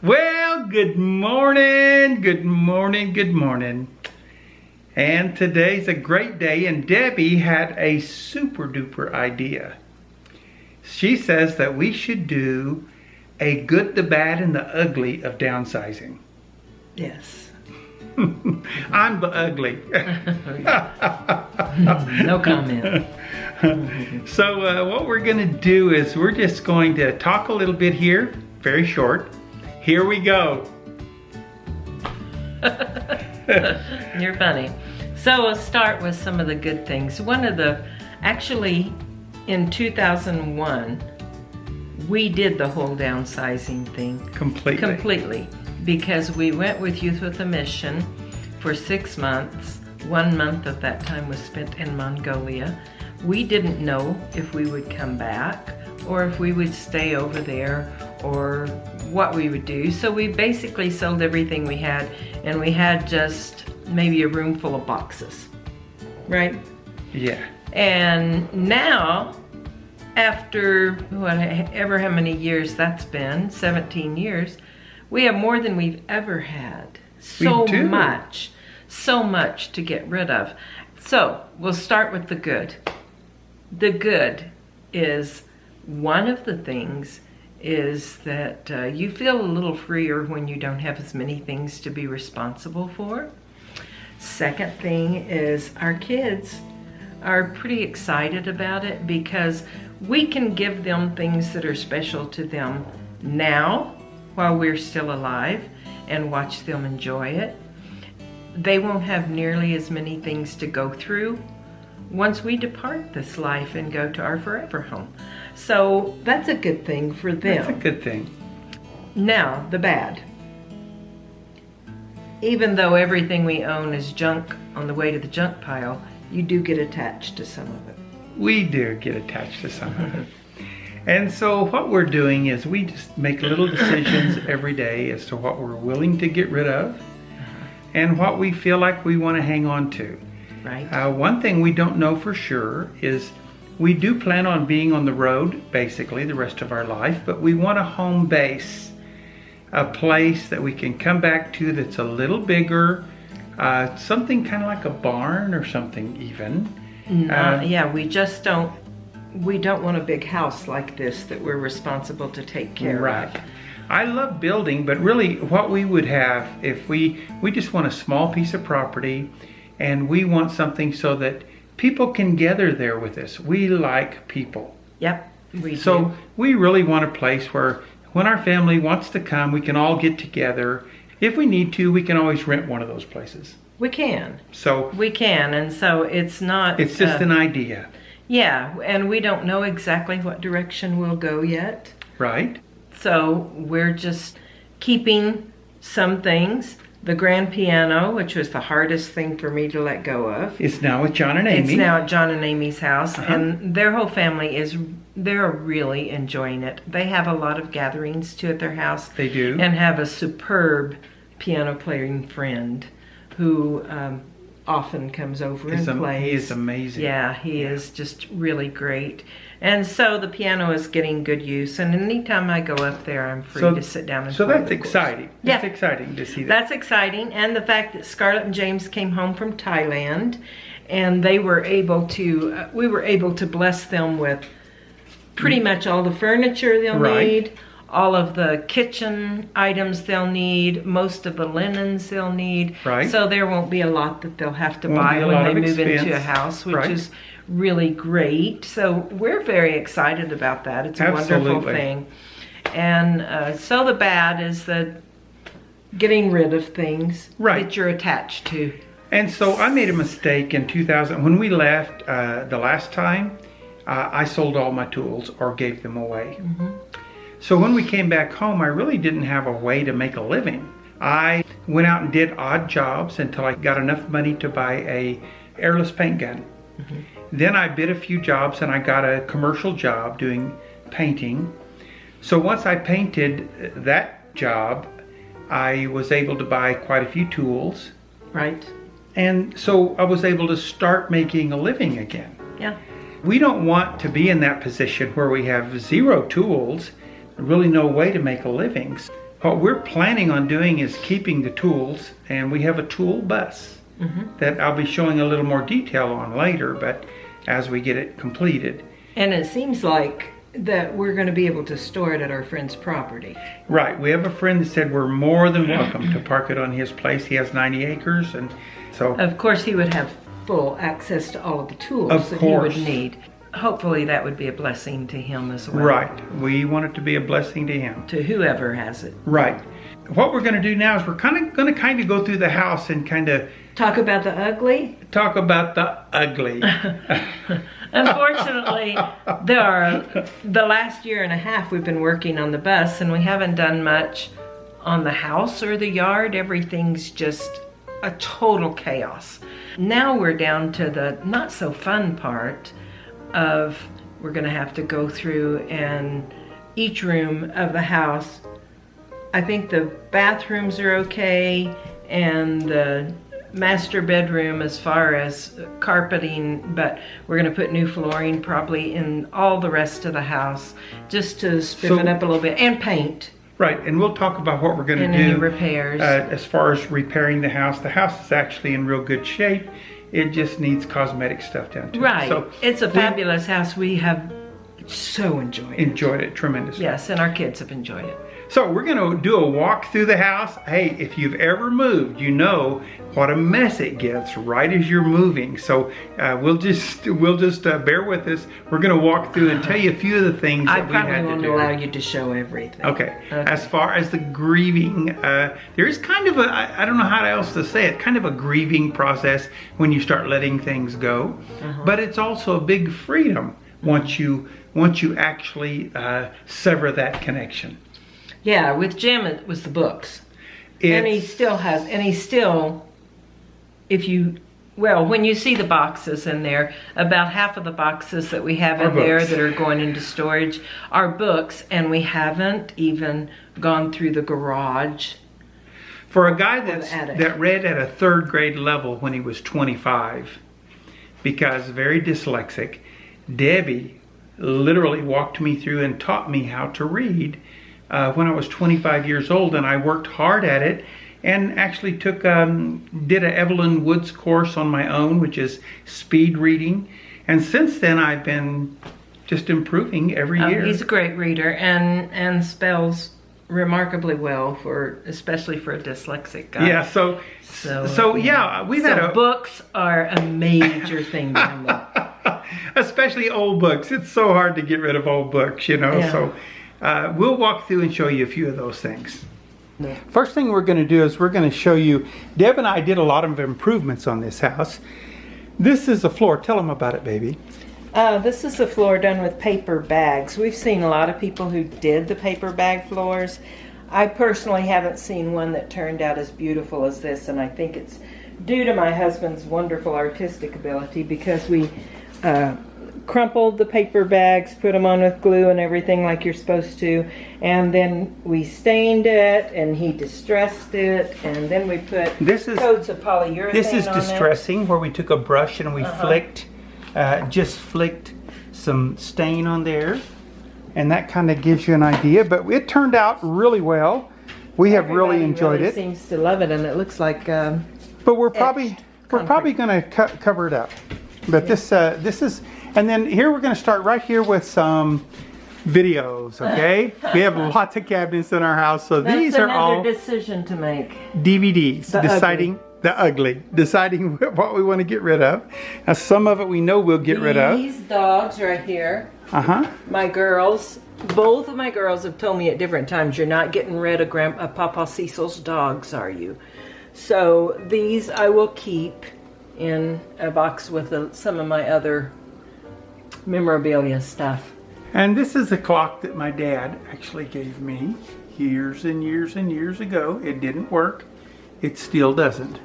Well, good morning, good morning, good morning. And today's a great day, and Debbie had a super duper idea. She says that we should do a good, the bad, and the ugly of downsizing. Yes. I'm the ugly. No comment. So what we're going to do is we're just going to talk a little bit here, very short. Here we go. You're funny. So we'll start with some of the good things. Actually in 2001, we did the whole downsizing thing. Completely. Because we went with Youth with a Mission for 6 months. 1 month of that time was spent in Mongolia. We didn't know if we would come back or if we would stay over there or what we would do. So we basically sold everything we had, and we had just maybe a room full of boxes, right? Yeah. And now, after whatever how many years that's been, 17 years, we have more than we've ever had. So much to get rid of. So we'll start with the good. The good is, one of the things is that you feel a little freer when you don't have as many things to be responsible for. Second thing is, our kids are pretty excited about it because we can give them things that are special to them now while we're still alive and watch them enjoy it. They won't have nearly as many things to go through once we depart this life and go to our forever home. So that's a good thing for them. That's a good thing. Now, the bad. Even though everything we own is junk on the way to the junk pile, you do get attached to some of it. We do get attached to some of it. And so what we're doing is we just make little decisions every day as to what we're willing to get rid of and what we feel like we want to hang on to. Right. One thing we don't know for sure is we do plan on being on the road basically the rest of our life, but we want a home base, a place that we can come back to that's a little bigger, something kind of like a barn or something even. Yeah, we don't want a big house like this that we're responsible to take care of. I love building, but really what we would have if we just want a small piece of property, and we want something so that people can gather there with us. We like people. Yep, we do. So we really want a place where when our family wants to come, we can all get together. If we need to, we can always rent one of those places. We can. So we can, and so it's not... It's just an idea. Yeah, and we don't know exactly what direction we'll go yet. Right. So we're just keeping some things. The grand piano, which was the hardest thing for me to let go of. It's now at John and Amy. It's now at John and Amy's house, and their whole family they're really enjoying it. They have a lot of gatherings too at their house. They do. And have a superb piano playing friend who often comes over and plays. He is amazing. Yeah, he is just really great. And so the piano is getting good use, and anytime I go up there, I'm free to sit down and play. So that's exciting. Yeah. It's exciting to see that. That's exciting, and the fact that Scarlett and James came home from Thailand, and they were able to, we were able to bless them with pretty much all the furniture they'll need, all of the kitchen items they'll need, most of the linens they'll need. Right. So there won't be a lot that they'll have to buy when they move into a house, which is really great. So we're very excited about that. It's a wonderful thing. And so the bad is the getting rid of things that you're attached to. And so I made a mistake in 2000. When we left the last time, I sold all my tools or gave them away. So when we came back home, I really didn't have a way to make a living. I went out and did odd jobs until I got enough money to buy a airless paint gun. Then I bid a few jobs and I got a commercial job doing painting. So once I painted that job, I was able to buy quite a few tools. Right. And so I was able to start making a living again. Yeah. We don't want to be in that position where we have zero tools, really no way to make a living. What we're planning on doing is keeping the tools, and we have a tool bus that I'll be showing a little more detail on later, but as we get it completed. And it seems like that we're going to be able to store it at our friend's property. Right. We have a friend that said we're more than welcome to park it on his place. He has 90 acres, and so... Of course, he would have full access to all of the tools Of that course. he would need. Hopefully that would be a blessing to him as well. Right. We want it to be a blessing to him. To whoever has it. Right. What we're going to do now is we're going to go through the house and kind of Talk about the ugly? talk about the ugly. Unfortunately, the last year and a half we've been working on the bus, and we haven't done much on the house or the yard. Everything's just a total chaos. Now we're down to the not so fun part of we're going to have to go through and each room of the house. I think the bathrooms are okay, and the master bedroom as far as carpeting, but we're going to put new flooring probably in all the rest of the house just to spiff it up a little bit, and paint. Right, and we'll talk about what we're going to do. And any repairs. As far as repairing the house. The house is actually in real good shape. It just needs cosmetic stuff done to it. Right. So it's a fabulous house. We have so enjoyed it. Enjoyed it tremendously. Yes, and our kids have enjoyed it. So we're going to do a walk through the house. Hey, if you've ever moved, you know what a mess it gets right as you're moving. So we'll just bear with us. We're going to walk through and tell you a few of the things that we had to do. I probably won't allow you to show everything. Okay. As far as the grieving, there is kind of I don't know how else to say it, kind of a grieving process when you start letting things go. But it's also a big freedom once you actually sever that connection. Yeah, with Jim it was the books. And he still has, when you see the boxes in there, about half of the boxes that we have in there that are going into storage are books, and we haven't even gone through the garage. For a guy that read at a 3rd grade level when he was 25, because very dyslexic, Debbie literally walked me through and taught me how to read when I was 25 years old, and I worked hard at it and actually did a Evelyn Woods course on my own, which is speed reading. And since then, I've been just improving every year. He's a great reader and spells remarkably well, especially for a dyslexic guy. Yeah, so yeah, books are a major thing down there. Especially old books. It's so hard to get rid of old books, you know. Yeah. So we'll walk through and show you a few of those things. Yeah. First thing we're going to do is we're going to show you, Deb and I did a lot of improvements on this house. This is the floor. Tell them about it, baby. This is the floor done with paper bags. We've seen a lot of people who did the paper bag floors. I personally haven't seen one that turned out as beautiful as this, and I think it's due to my husband's wonderful artistic ability, because we crumpled the paper bags, put them on with glue and everything like you're supposed to, and then we stained it, and he distressed it, and then we put coats of polyurethane. This is distressing, where we took a brush and we just flicked some stain on there, and that kind of gives you an idea. But it turned out really well. We have really enjoyed it. Seems to love it, and it looks like. But we're probably going to cover it up. But this is. And then here we're going to start right here with some videos, okay? We have lots of cabinets in our house, so these are all decision to make. DVDs, deciding what we want to get rid of. Now some of it we know we'll get rid of. These dogs right here. My girls, both of my girls have told me at different times, you're not getting rid of Papa Cecil's dogs, are you? So these I will keep in a box with some of my other memorabilia stuff. And this is a clock that my dad actually gave me years and years and years ago. It didn't work. It still doesn't.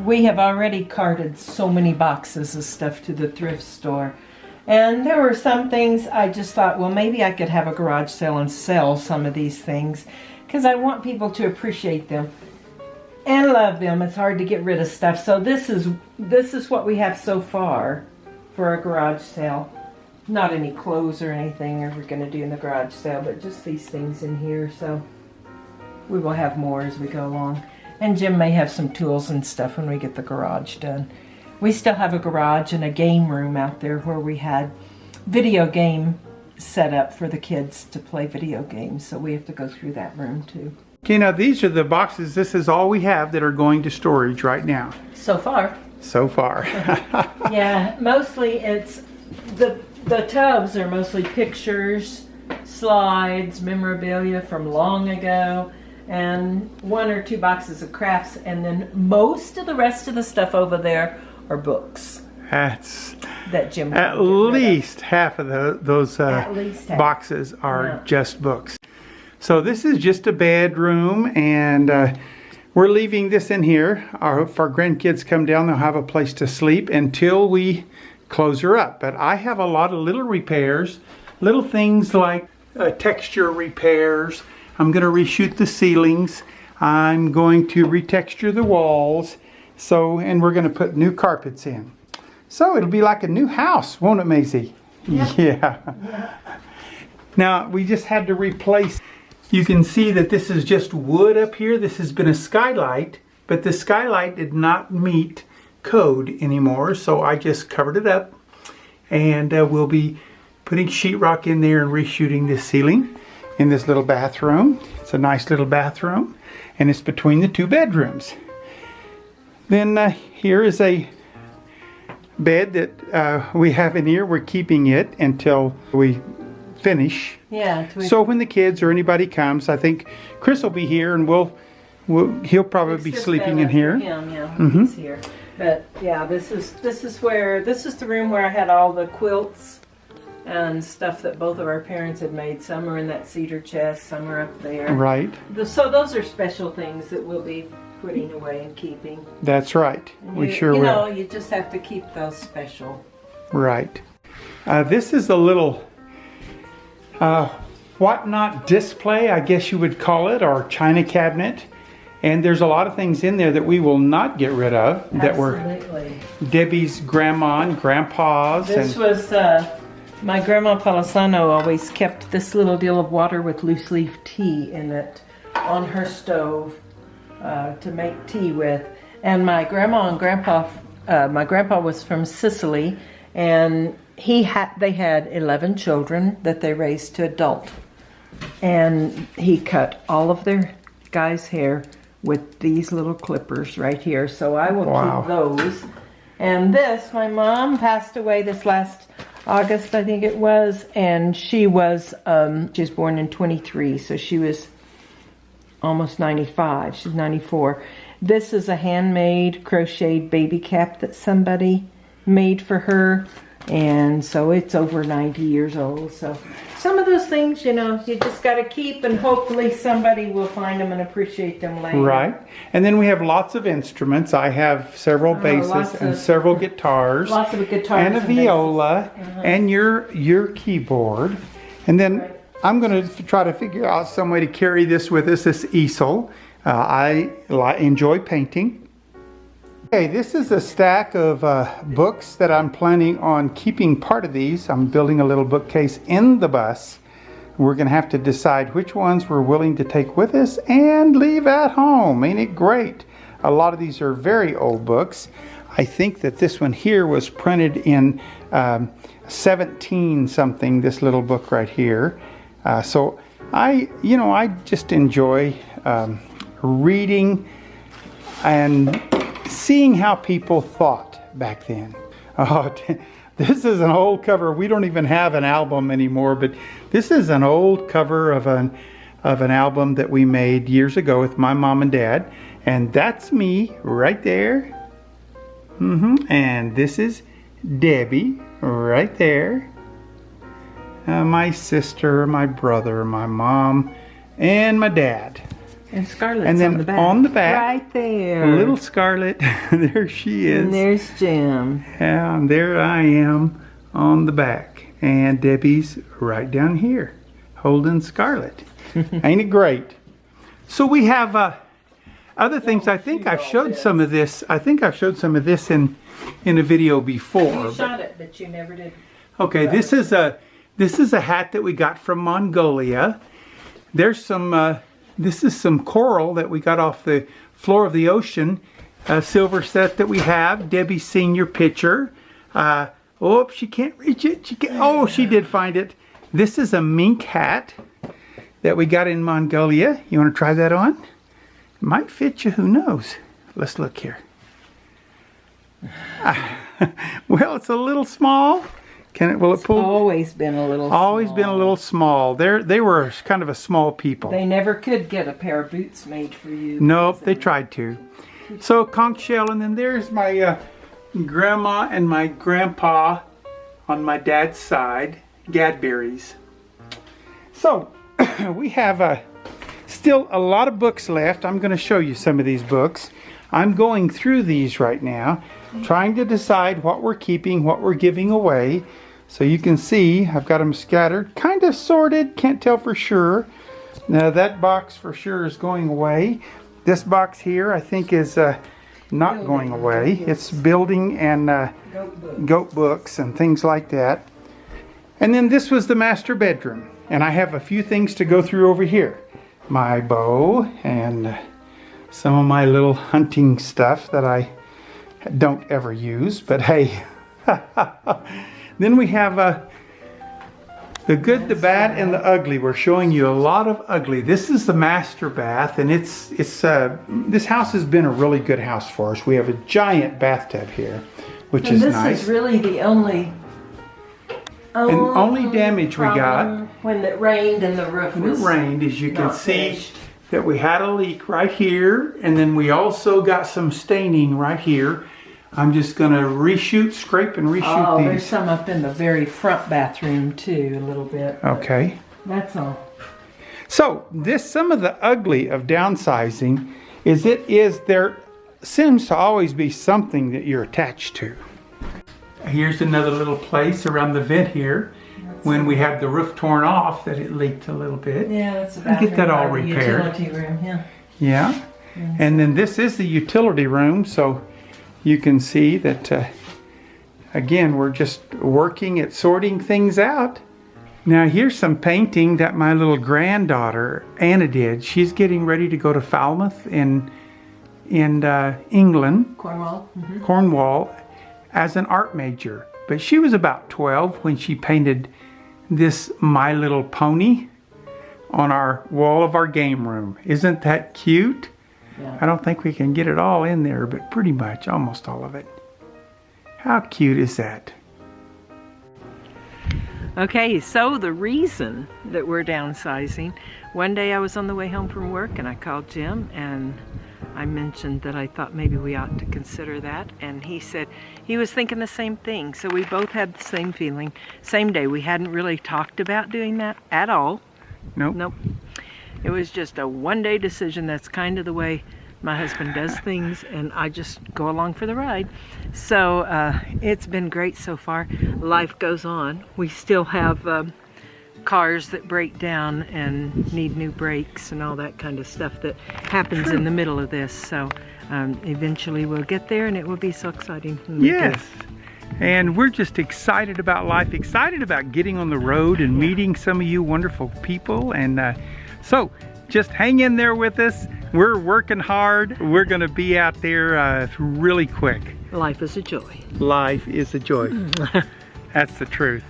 We have already carted so many boxes of stuff to the thrift store. And there were some things I just thought, well, maybe I could have a garage sale and sell some of these things, because I want people to appreciate them and love them. It's hard to get rid of stuff. So this is what we have so far for a garage sale. Not any clothes or anything we're going to do in the garage sale, but just these things in here. So we will have more as we go along. And Jim may have some tools and stuff when we get the garage done. We still have a garage and a game room out there where we had video game set up for the kids to play video games. So we have to go through that room too. Okay, now these are the boxes. This is all we have that are going to storage right now. So far. So far. Yeah, mostly it's the tubs are mostly pictures, slides, memorabilia from long ago, and 1 or 2 boxes of crafts, and then most of the rest of the stuff over there are books. That's that Jim at least half of those boxes are yeah. just books. So this is just a bedroom, and we're leaving this in here. If our grandkids come down, they'll have a place to sleep until we close her up. But I have a lot of little repairs, little things like texture repairs. I'm going to reshoot the ceilings. I'm going to retexture the walls. And we're going to put new carpets in. So it'll be like a new house, won't it, Maisie? Yep. Yeah. Now we just had to replace. You can see that this is just wood up here. This has been a skylight, but the skylight did not meet code anymore, so I just covered it up, and we'll be putting sheetrock in there and reshooting the ceiling in this little bathroom. It's a nice little bathroom, and it's between the 2 bedrooms. Then here is a bed that we have in here. We're keeping it until we finish. Yeah. So when the kids or anybody comes, I think Chris will be here, and he'll probably be sleeping in here. He's here. But yeah, this is the room where I had all the quilts and stuff that both of our parents had made. Some are in that cedar chest, some are up there. Right. So those are special things that we'll be putting away and keeping. That's right. We sure will. You know, you just have to keep those special. Right. This is a little whatnot display, I guess you would call it, or china cabinet. And there's a lot of things in there that we will not get rid of. That were Debbie's grandma and grandpa's. This was, my grandma Palisano always kept this little deal of water with loose leaf tea in it on her stove to make tea with. And my grandma and grandpa, my grandpa was from Sicily, and they had 11 children that they raised to adult. And he cut all of their guys' hair with these little clippers right here. So I will keep those. And this, my mom passed away this last August, I think it was, and she was born in 23, so she was almost 95. She's 94. This is a handmade crocheted baby cap that somebody made for her, and so it's over 90 years old. So some of those things, you know, you just got to keep, and hopefully somebody will find them and appreciate them later. Right. And then we have lots of instruments. I have several basses and several guitars. Lots of guitars. And a viola and your keyboard. And then I'm going to try to figure out some way to carry this with us, this easel. I enjoy painting. Okay, this is a stack of books that I'm planning on keeping part of these. I'm building a little bookcase in the bus. We're going to have to decide which ones we're willing to take with us and leave at home. Ain't it great? A lot of these are very old books. I think that this one here was printed in 17 something, this little book right here. So I just enjoy reading and seeing how people thought back then. Oh, this is an old cover. We don't even have an album anymore, but this is an old cover of an album that we made years ago with my mom and dad. And that's me right there. And this is Debbie right there. My sister, my brother, my mom, and my dad. And Scarlett's and then on the back. Right there. Little Scarlett. There she is. And there's Jim. Yeah, and there I am on the back. And Debbie's right down here, holding Scarlett. Ain't it great? So we have other things. I think I've showed some of this. I think I've showed some of this in a video before. You shot it, but you never did. Okay, this is a hat that we got from Mongolia. There's some This is some coral that we got off the floor of the ocean. A silver set that we have. Debbie's senior picture. Oh, she can't reach it. Oh, she did find it. This is a mink hat that we got in Mongolia. You want to try that on? It might fit you, who knows? Let's look here. Well, it's a little small. Will it pull? Always been a little Always small. been a little small. They were kind of a small people. They never could get a pair of boots made for you. Nope, they tried to. So conch shell, and then there's my grandma and my grandpa on my dad's side, Gadberries. So we have still a lot of books left. I'm going to show you some of these books. I'm going through these right now, trying to decide what we're keeping, what we're giving away. So you can see I've got them scattered, kind of sorted, can't tell for sure. Now that box for sure is going away. This box here I think is not going away. It's building and goat books and things like that. And then this was the master bedroom. And I have a few things to go through over here. My bow and some of my little hunting stuff that I don't ever use, but hey. Then we have the good, the bad, and the ugly. We're showing you a lot of ugly. This is the master bath, and this house has been a really good house for us. We have a giant bathtub here, which is nice. This is really the only damage we got when it rained and the roof was When it rained, as you can see, finished. that we had a leak right here, and then we also got some staining right here. I'm just going to scrape and reshoot these. There's some up in the very front bathroom too, a little bit. Okay. That's all. So some of the ugly of downsizing is there seems to always be something that you're attached to. Here's another little place around the vent here. When we had the roof torn off, that it leaked a little bit. Yeah, that's I get that all repaired. Utility room, yeah. Yeah. And then this is the utility room, so you can see that, again, we're just working at sorting things out. Now here's some painting that my little granddaughter, Anna, did. She's getting ready to go to Falmouth in England, Cornwall, as an art major. But she was about 12 when she painted this My Little Pony on our wall of our game room. Isn't that cute? Yeah. I don't think we can get it all in there, but pretty much, almost all of it. How cute is that? Okay, so the reason that we're downsizing, one day I was on the way home from work and I called Jim and I mentioned that I thought maybe we ought to consider that, and he said he was thinking the same thing. So we both had the same feeling. Same day. We hadn't really talked about doing that at all. Nope. It was just a one-day decision. That's kind of the way my husband does things, and I just go along for the ride. So it's been great so far. Life goes on. We still have cars that break down and need new brakes and all that kind of stuff that happens in the middle of this. So eventually we'll get there, and it will be so exciting. Yes. And we're just excited about life, excited about getting on the road and meeting some of you wonderful people. And so just hang in there with us. We're working hard. We're going to be out there really quick. Life is a joy. Life is a joy. That's the truth.